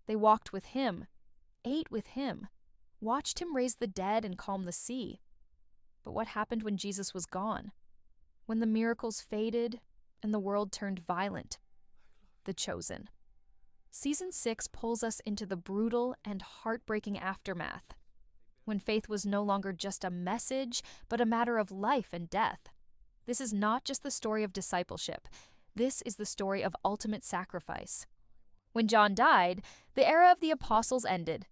They walked with him, ate with him, watched him raise the dead and calm the sea. But what happened when Jesus was gone? When the miracles faded and the world turned violent? The Chosen. Season 6 pulls us into the brutal and heartbreaking aftermath, when faith was no longer just a message, but a matter of life and death. This is not just the story of discipleship. This is the story of ultimate sacrifice. When John died, the era of the apostles ended.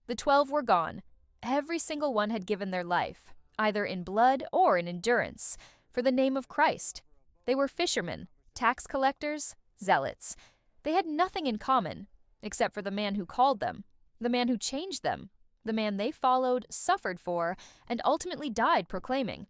The 12 were gone. Every single one had given their life, either in blood or in endurance, for the name of Christ. They were fishermen, tax collectors, zealots. They had nothing in common, except for the man who called them, the man who changed them, the man they followed, suffered for, and ultimately died proclaiming.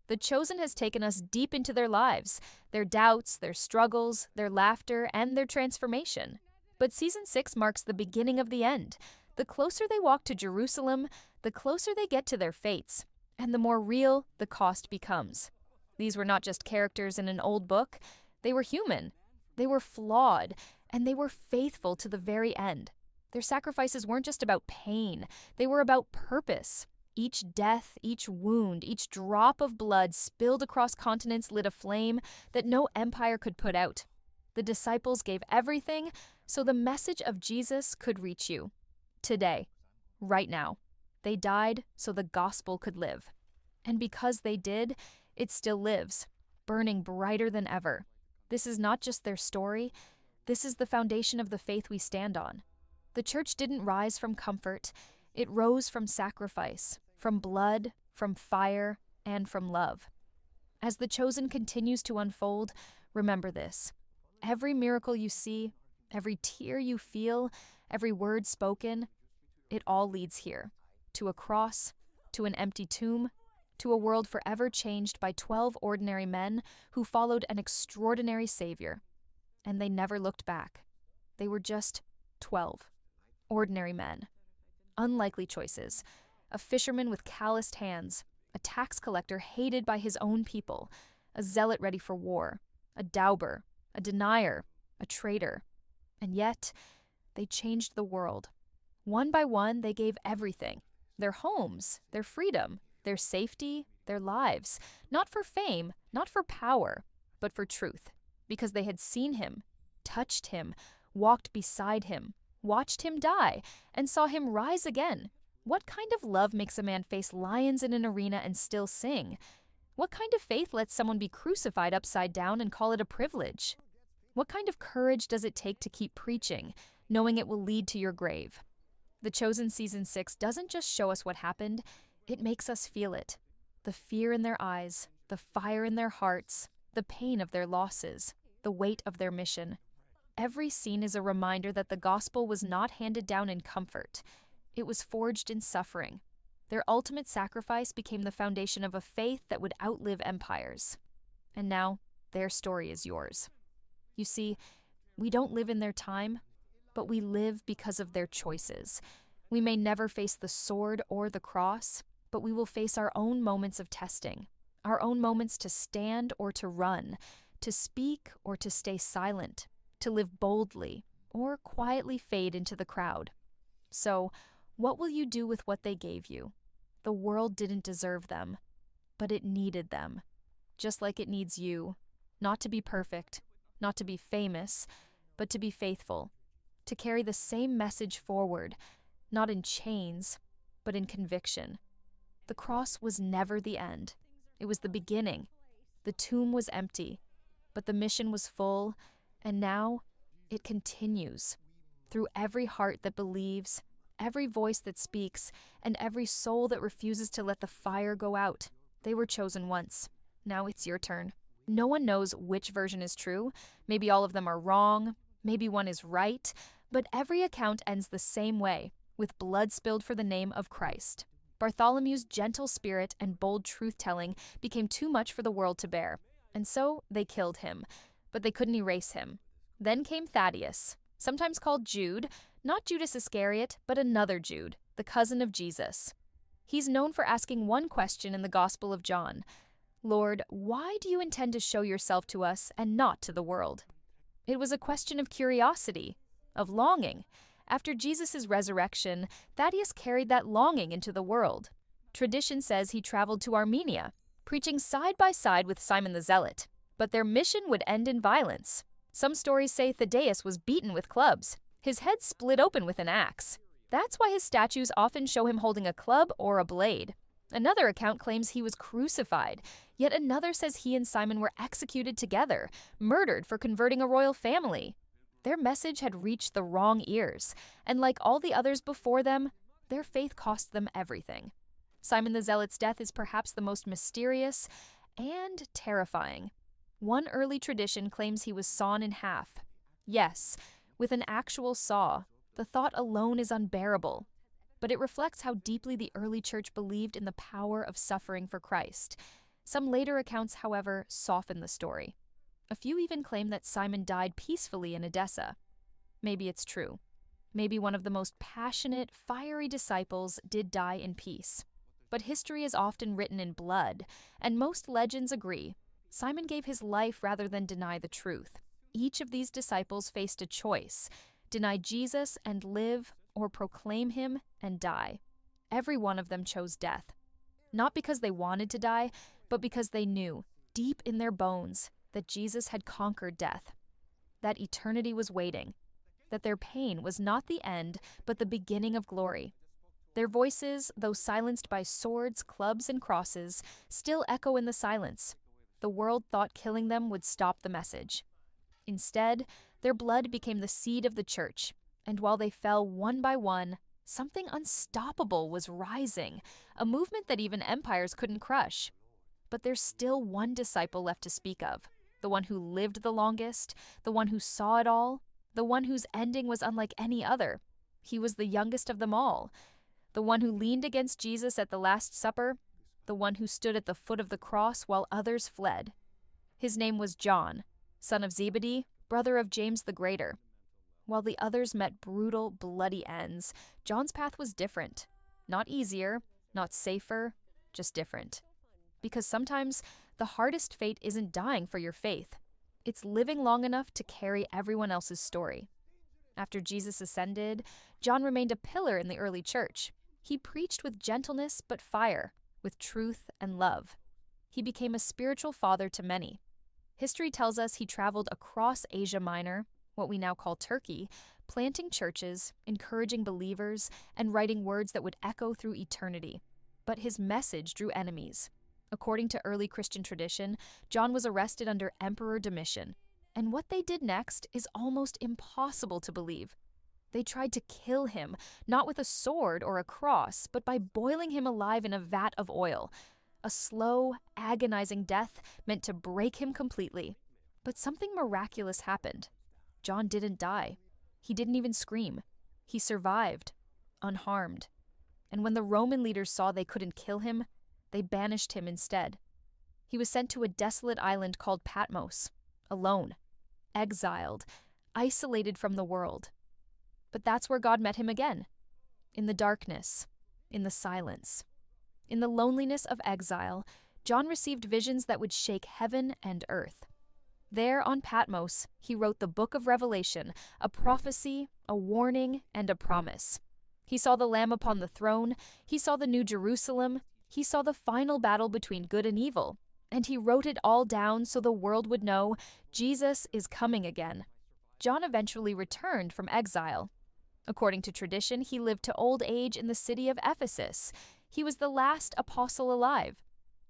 The Chosen has taken us deep into their lives, their doubts, their struggles, their laughter, and their transformation. But Season 6 marks the beginning of the end. The closer they walk to Jerusalem, the closer they get to their fates, and the more real the cost becomes. These were not just characters in an old book. They were human. They were flawed, and they were faithful to the very end. Their sacrifices weren't just about pain. They were about purpose. Each death, each wound, each drop of blood spilled across continents lit a flame that no empire could put out. The disciples gave everything so the message of Jesus could reach you. Today, right now. They died so the gospel could live. And because they did, it still lives, burning brighter than ever. This is not just their story. This is the foundation of the faith we stand on. The church didn't rise from comfort. It rose from sacrifice, from blood, from fire, and from love. As the Chosen continues to unfold, remember this. Every miracle you see, every tear you feel, every word spoken, it all leads here. To a cross, to an empty tomb, to a world forever changed by 12 ordinary men who followed an extraordinary Savior. And they never looked back. They were just 12 ordinary men. Unlikely choices. A fisherman with calloused hands, a tax collector hated by his own people, a zealot ready for war, a dauber, a denier, a traitor. And yet, they changed the world. One by one, they gave everything. Their homes, their freedom, their safety, their lives. Not for fame, not for power, but for truth. Because they had seen him, touched him, walked beside him, watched him die, and saw him rise again. What kind of love makes a man face lions in an arena and still sing? What kind of faith lets someone be crucified upside down and call it a privilege? What kind of courage does it take to keep preaching, knowing it will lead to your grave? The Chosen Season 6 doesn't just show us what happened, it makes us feel it. The fear in their eyes, the fire in their hearts, the pain of their losses, the weight of their mission. Every scene is a reminder that the gospel was not handed down in comfort. It was forged in suffering. Their ultimate sacrifice became the foundation of a faith that would outlive empires. And now, their story is yours. You see, we don't live in their time, but we live because of their choices. We may never face the sword or the cross, but we will face our own moments of testing, our own moments to stand or to run, to speak or to stay silent, to live boldly or quietly fade into the crowd. So, what will you do with what they gave you? The world didn't deserve them, but it needed them, just like it needs you, not to be perfect, not to be famous, but to be faithful, to carry the same message forward, not in chains, but in conviction. The cross was never the end. It was the beginning. The tomb was empty, but the mission was full, and now it continues. Through every heart that believes, every voice that speaks, and every soul that refuses to let the fire go out. They were chosen once. Now it's your turn. No one knows which version is true. Maybe all of them are wrong. Maybe one is right. But every account ends the same way, with blood spilled for the name of Christ. Bartholomew's gentle spirit and bold truth-telling became too much for the world to bear, and so they killed him, but they couldn't erase him. Then came Thaddeus, sometimes called Jude, not Judas Iscariot, but another Jude, the cousin of Jesus. He's known for asking one question in the Gospel of John: Lord, why do you intend to show yourself to us and not to the world? It was a question of curiosity, of longing, After Jesus' resurrection, Thaddeus carried that longing into the world. Tradition says he traveled to Armenia, preaching side by side with Simon the Zealot. But their mission would end in violence. Some stories say Thaddeus was beaten with clubs, his head split open with an axe. That's why his statues often show him holding a club or a blade. Another account claims he was crucified, yet another says he and Simon were executed together, murdered for converting a royal family. Their message had reached the wrong ears, and like all the others before them, their faith cost them everything. Simon the Zealot's death is perhaps the most mysterious and terrifying. One early tradition claims he was sawn in half. Yes, with an actual saw. The thought alone is unbearable. But it reflects how deeply the early church believed in the power of suffering for Christ. Some later accounts, however, soften the story. A few even claim that Simon died peacefully in Edessa. Maybe it's true. Maybe one of the most passionate, fiery disciples did die in peace. But history is often written in blood, and most legends agree. Simon gave his life rather than deny the truth. Each of these disciples faced a choice: deny Jesus and live, or proclaim him and die. Every one of them chose death. Not because they wanted to die, but because they knew, deep in their bones, that Jesus had conquered death, that eternity was waiting, that their pain was not the end, but the beginning of glory. Their voices, though silenced by swords, clubs, and crosses, still echo in the silence. The world thought killing them would stop the message. Instead, their blood became the seed of the church, and while they fell one by one, something unstoppable was rising, a movement that even empires couldn't crush. But there's still one disciple left to speak of, the one who lived the longest, the one who saw it all, the one whose ending was unlike any other. He was the youngest of them all, the one who leaned against Jesus at the Last Supper, the one who stood at the foot of the cross while others fled. His name was John, son of Zebedee, brother of James the Greater. While the others met brutal, bloody ends, John's path was different. Not easier, not safer, just different. Because sometimes the hardest fate isn't dying for your faith. It's living long enough to carry everyone else's story. After Jesus ascended, John remained a pillar in the early church. He preached with gentleness but fire, with truth and love. He became a spiritual father to many. History tells us he traveled across Asia Minor, what we now call Turkey, planting churches, encouraging believers, and writing words that would echo through eternity. But his message drew enemies. According to early Christian tradition, John was arrested under Emperor Domitian, and what they did next is almost impossible to believe. They tried to kill him, not with a sword or a cross, but by boiling him alive in a vat of oil. A slow, agonizing death meant to break him completely. But something miraculous happened. John didn't die. He didn't even scream. He survived, unharmed. And when the Roman leaders saw they couldn't kill him, they banished him instead. He was sent to a desolate island called Patmos, alone, exiled, isolated from the world. But that's where God met him again, in the darkness, in the silence. In the loneliness of exile, John received visions that would shake heaven and earth. There on Patmos, he wrote the book of Revelation, a prophecy, a warning, and a promise. He saw the Lamb upon the throne, he saw the New Jerusalem, he saw the final battle between good and evil, and he wrote it all down so the world would know Jesus is coming again. John eventually returned from exile. According to tradition, he lived to old age in the city of Ephesus. He was the last apostle alive,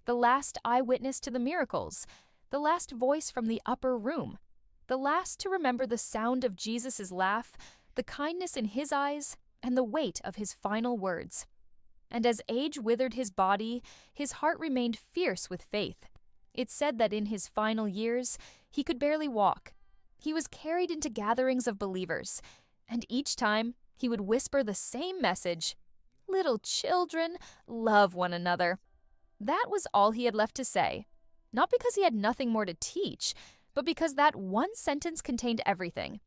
the last eyewitness to the miracles, the last voice from the upper room, the last to remember the sound of Jesus' laugh, the kindness in his eyes, and the weight of his final words. And as age withered his body, his heart remained fierce with faith. It's said that in his final years, he could barely walk. He was carried into gatherings of believers, and each time he would whisper the same message: "Little children, love one another." That was all he had left to say. Not because he had nothing more to teach, but because that one sentence contained everything.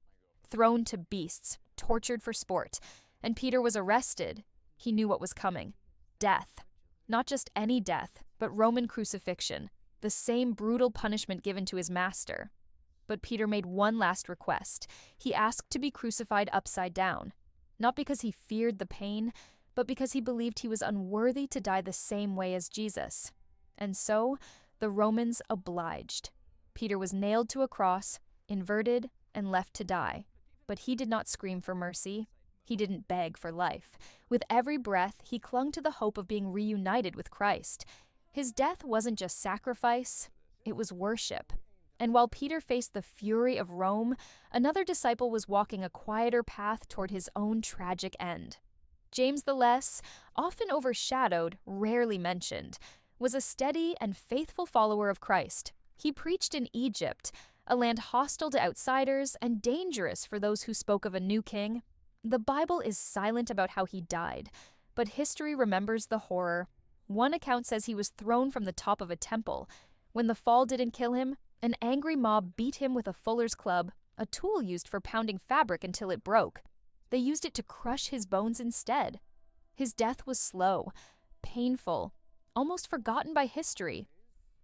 Thrown to beasts, tortured for sport, and Peter was arrested. He knew what was coming. Death. Not just any death, but Roman crucifixion, the same brutal punishment given to his master. But Peter made one last request. He asked to be crucified upside down. not because he feared the pain, but because he believed he was unworthy to die the same way as Jesus. And so, the Romans obliged. Peter was nailed to a cross, inverted, and left to die. But he did not scream for mercy. He didn't beg for life. With every breath, he clung to the hope of being reunited with Christ. His death wasn't just sacrifice, it was worship. And while Peter faced the fury of Rome, another disciple was walking a quieter path toward his own tragic end. James the Less, often overshadowed, rarely mentioned, was a steady and faithful follower of Christ. He preached in Egypt, a land hostile to outsiders and dangerous for those who spoke of a new king. The Bible is silent about how he died, but history remembers the horror. One account says he was thrown from the top of a temple. When the fall didn't kill him, an angry mob beat him with a fuller's club, a tool used for pounding fabric until it broke. They used it to crush his bones instead. His death was slow, painful, almost forgotten by history.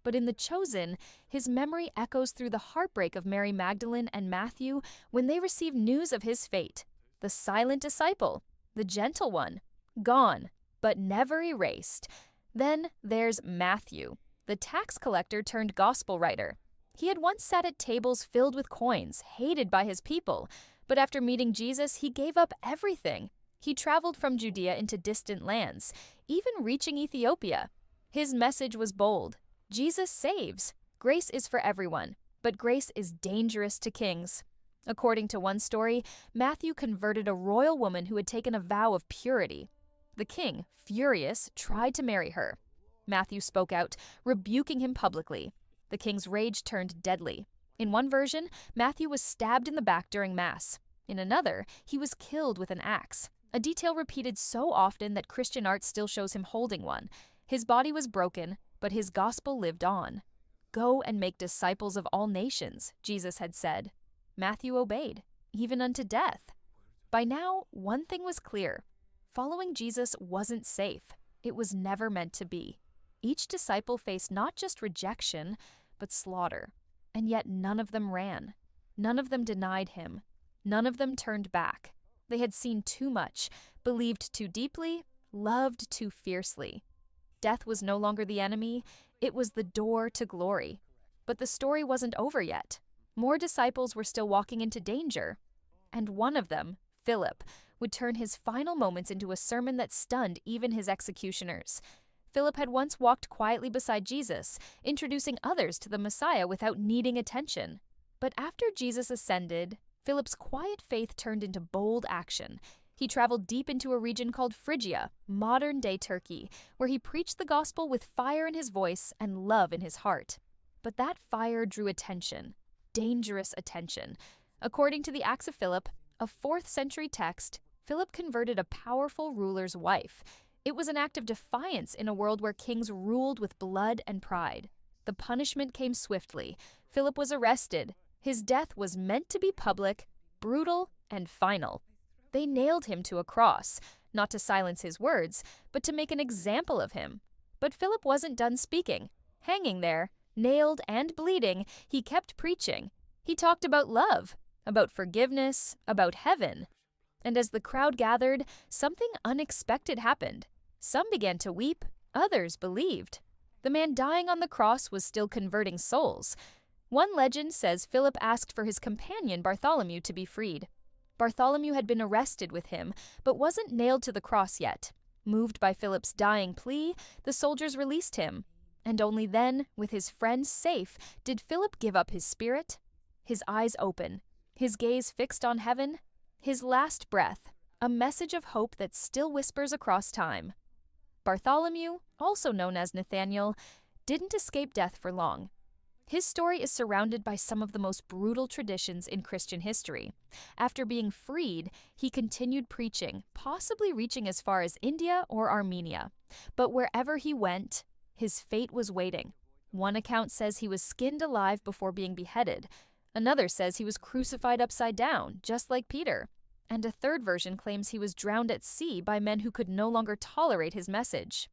But in The Chosen, his memory echoes through the heartbreak of Mary Magdalene and Matthew when they receive news of his fate. The silent disciple, the gentle one, gone, but never erased. Then there's Matthew, the tax collector turned gospel writer. He had once sat at tables filled with coins, hated by his people, but after meeting Jesus, he gave up everything. He traveled from Judea into distant lands, even reaching Ethiopia. His message was bold. Jesus saves. Grace is for everyone, but grace is dangerous to kings. According to one story, Matthew converted a royal woman who had taken a vow of purity. The king, furious, tried to marry her. Matthew spoke out, rebuking him publicly. The king's rage turned deadly. In one version, Matthew was stabbed in the back during Mass. In another, he was killed with an axe, a detail repeated so often that Christian art still shows him holding one. His body was broken, but his gospel lived on. Go and make disciples of all nations, Jesus had said. Matthew obeyed, even unto death. By now, one thing was clear. Following Jesus wasn't safe. It was never meant to be. Each disciple faced not just rejection, but slaughter. And yet none of them ran. None of them denied him. None of them turned back. They had seen too much, believed too deeply, loved too fiercely. Death was no longer the enemy, it was the door to glory. But the story wasn't over yet. More disciples were still walking into danger. And one of them, Philip, would turn his final moments into a sermon that stunned even his executioners. Philip had once walked quietly beside Jesus, introducing others to the Messiah without needing attention. But after Jesus ascended, Philip's quiet faith turned into bold action. He traveled deep into a region called Phrygia, modern-day Turkey, where he preached the gospel with fire in his voice and love in his heart. But that fire drew attention, dangerous attention. According to the Acts of Philip, a 4th century text, Philip converted a powerful ruler's wife. It was an act of defiance in a world where kings ruled with blood and pride. The punishment came swiftly. Philip was arrested. His death was meant to be public, brutal, and final. They nailed him to a cross, not to silence his words, but to make an example of him. But Philip wasn't done speaking. Hanging there, nailed and bleeding, he kept preaching. He talked about love, about forgiveness, about heaven. And as the crowd gathered, something unexpected happened. Some began to weep, others believed. The man dying on the cross was still converting souls. One legend says Philip asked for his companion Bartholomew to be freed. Bartholomew had been arrested with him, but wasn't nailed to the cross yet. Moved by Philip's dying plea, the soldiers released him. And only then, with his friend safe, did Philip give up his spirit. His eyes open, his gaze fixed on heaven, his last breath, a message of hope that still whispers across time. Bartholomew, also known as Nathaniel, didn't escape death for long. His story is surrounded by some of the most brutal traditions in Christian history. After being freed, he continued preaching, possibly reaching as far as India or Armenia. But wherever he went, his fate was waiting. One account says he was skinned alive before being beheaded. Another says he was crucified upside down, just like Peter. And a third version claims he was drowned at sea by men who could no longer tolerate his message.